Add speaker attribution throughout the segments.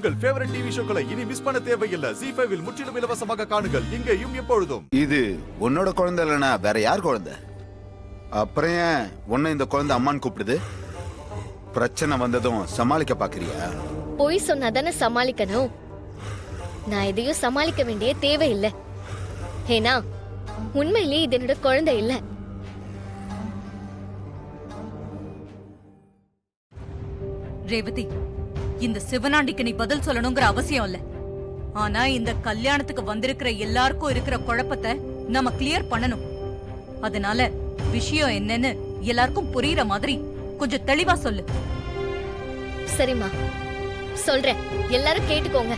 Speaker 1: உங்கள் favourite TV ஷோக்களை இனி miss பண்ண தேவையில்லை. ZEE5 இல் முற்றிலும் இலவசமாக காணுங்கள், இங்கேயும் எப்பொழுதும்.
Speaker 2: இது உன்னோட குழந்தை இல்லைனா வேற யார் குழந்தை? அப்புறம் ஏன் உன்னை இந்த குழந்தை அம்மான்னு கூப்பிடுது? பிரச்சனை வந்ததும் சமாளிக்க பாக்குறியா?
Speaker 3: போய் சொன்னாதானே சமாளிக்கணும். நான் எதையும் சமாளிக்க வேண்டிய தேவையில்லை. ஏன்னா உண்மையிலேயே இது என்னோட குழந்தை இல்ல.
Speaker 4: ரேவதி, இந்த சிவனாண்டிக்கு நீ பதில் சொல்லணுங்கிற அவசியம் இல்ல. ஆனா இந்த கல்யாணத்துக்கு வந்திருக்கிற எல்லாருக்கும் இருக்கிற குழப்பத்தை நம்ம கிளியர் பண்ணணும். அதனால விஷயம் என்னன்னு எல்லாருக்கும் புரியுற மாதிரி கொஞ்சம் தெளிவா சொல்லு.
Speaker 3: சரிம்மா, சொல்றேன், எல்லாரும் கேட்டுக்கோங்க.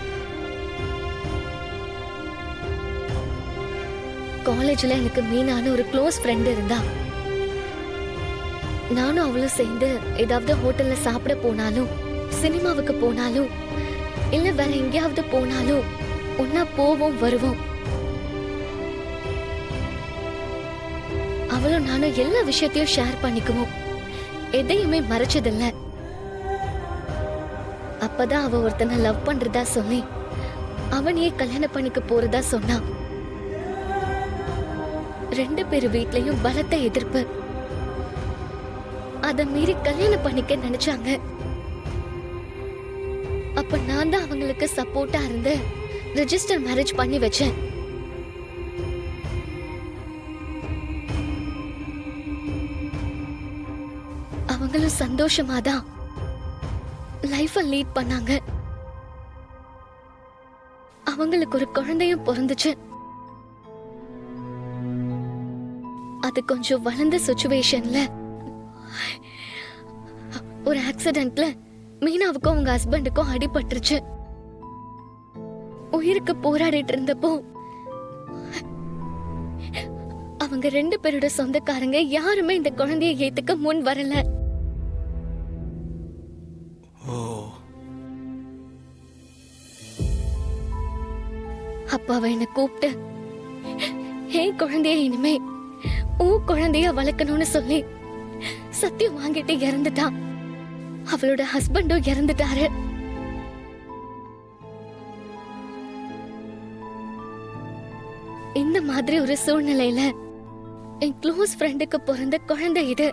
Speaker 3: காலேஜ்ல எனக்கு மீனான ஒரு க்ளோஸ் ஃப்ரெண்ட் இருந்தா. நானும் அவளும் சேர்ந்து ஏதாவது ஹோட்டல்ல சாப்பிட போனாலும், சினிமாவுக்கு போனாலும், இல்ல வேற எங்கேயாவது போனாலும் ஒன்னா போவோம் வருவோம். அவளும் நானும் எல்லா விஷயத்தையும் ஷேர் பண்ணிக்குவோம். எதையுமே மறைச்சதில்ல. அப்பதான் அவ ஒருத்தனை லவ் பண்றதா சொல்லி அவனையே கல்யாணம் பண்ணிக்க போறதா சொன்னா. 2 பேர் வீட்லயும் பலத்த எதிர்ப்பு. அத மீறி கல்யாணம் பண்ணிக்க நினைச்சாங்க. அப்ப நான் தான் அவங்களுக்கு சப்போர்ட்டா இருந்து ரெஜிஸ்டர் மேரேஜ் பண்ணி வச்சேன். அவங்களும் சந்தோஷமாதான் லைஃப லீட் பண்ணாங்க. அவங்களுக்கு ஒரு குழந்தையும் பிறந்துச்சு. அது கொஞ்சம் வளர்ந்த சிச்சுவேஷன்ல ஒரு ஆக்சிடென்ட்ல மீனாவுக்கும் அவங்க ஹஸ்பண்டுக்கும் அடிபட்டுருச்சு. உயிருக்கு போராடிட்டு இருந்தப்போ அவங்க 2 பேரோட சொந்தக்காரங்க யாருமே இந்த குழந்தையை ஏத்துக்க முன் வரல. அப்ப அவ என்ன கூப்பிட்டு என் குழந்தைய இனிமே உன் குழந்தைய வளர்க்கணும்னு சொல்லி சத்தியம் வாங்கிட்டு இறந்துட்டான். அவளோட ஹஸ்பண்டும் இறந்துட்டாரு. இந்த மாதிரி ஒரு சூழ்நிலையில என் க்ளோஸ் ஃப்ரெண்டுக்கு பிறந்த குழந்தை இது.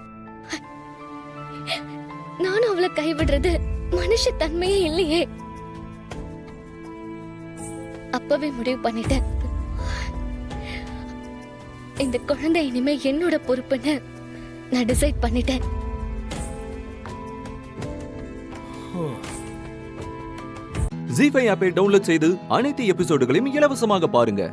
Speaker 3: நானும் அவளை கைவிடுறது மனுஷ தன்மையே இல்லையே. அப்பவே முடிவு பண்ணிட்டேன், இந்த குழந்தை இனிமே என்னோட பொறுப்புன்னு நான் டிசைட் பண்ணிட்டேன்.
Speaker 5: ZEE5 ஆப்பை டவுன்லோட் செய்து அனைத்து எபிசோடுகளையும் இலவசமாக பாருங்க.